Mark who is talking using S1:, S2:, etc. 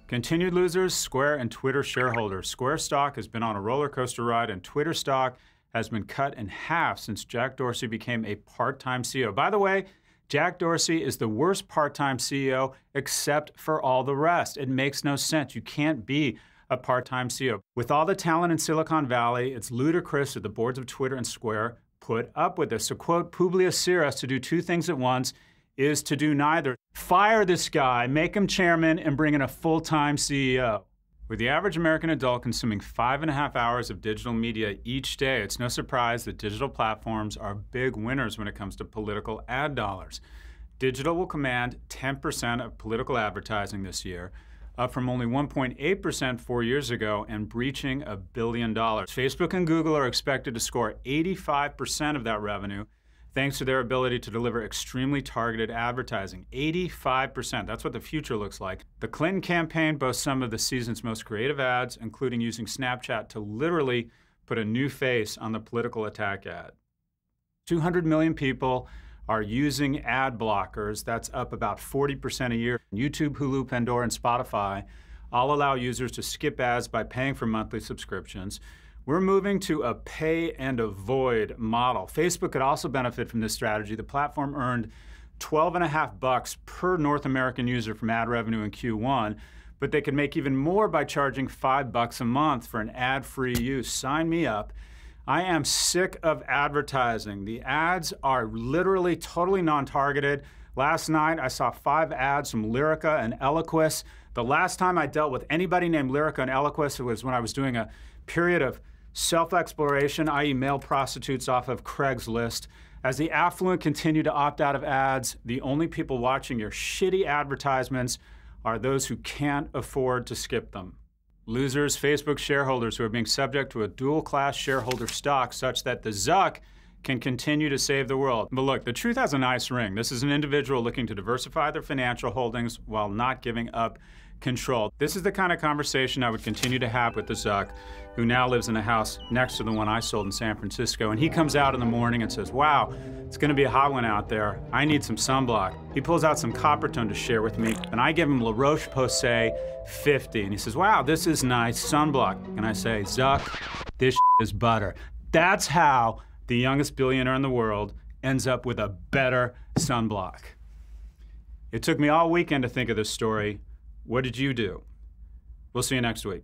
S1: Continued losers, Square and Twitter shareholders. Square stock has been on a roller coaster ride, and Twitter stock has been cut in half since Jack Dorsey became a part-time CEO. By the way, Jack Dorsey is the worst part-time CEO except for all the rest. It makes no sense. You can't be a part-time CEO. With all the talent in Silicon Valley, it's ludicrous that the boards of Twitter and Square put up with this. So quote Publius Syrus, to do two things at once is to do neither. Fire this guy, make him chairman, and bring in a full-time CEO. With the average American adult consuming 5.5 hours of digital media each day, it's no surprise that digital platforms are big winners when it comes to political ad dollars. Digital will command 10% of political advertising this year, up from only 1.8% 4 years ago and breaching $1 billion. Facebook and Google are expected to score 85% of that revenue, thanks to their ability to deliver extremely targeted advertising. 85%, that's what the future looks like. The Clinton campaign boasts some of the season's most creative ads, including using Snapchat to literally put a new face on the political attack ad. 200 million people are using ad blockers. That's up about 40% a year. YouTube, Hulu, Pandora, and Spotify all allow users to skip ads by paying for monthly subscriptions. We're moving to a pay and avoid model. Facebook could also benefit from this strategy. The platform earned $12.50 per North American user from ad revenue in Q1, but they could make even more by charging $5 a month for an ad-free use. Sign me up. I am sick of advertising. The ads are literally totally non-targeted. Last night, I saw 5 ads from Lyrica and Eloquist. The last time I dealt with anybody named Lyrica and Eloquist was when I was doing a period of self-exploration, i.e. male prostitutes off of Craigslist. As the affluent continue to opt out of ads, the only people watching your shitty advertisements are those who can't afford to skip them. Losers, Facebook shareholders who are being subject to a dual-class shareholder stock such that the Zuck can continue to save the world. But look, the truth has a nice ring. This is an individual looking to diversify their financial holdings while not giving up control. This is the kind of conversation I would continue to have with the Zuck, who now lives in a house next to the one I sold in San Francisco. And he comes out in the morning and says, wow, it's gonna be a hot one out there. I need some sunblock. He pulls out some Coppertone to share with me, and I give him La Roche-Posay 50. And he says, wow, this is nice sunblock. And I say, Zuck, this is butter. That's how the youngest billionaire in the world ends up with a better sunblock. It took me all weekend to think of this story. What did you do? We'll see you next week.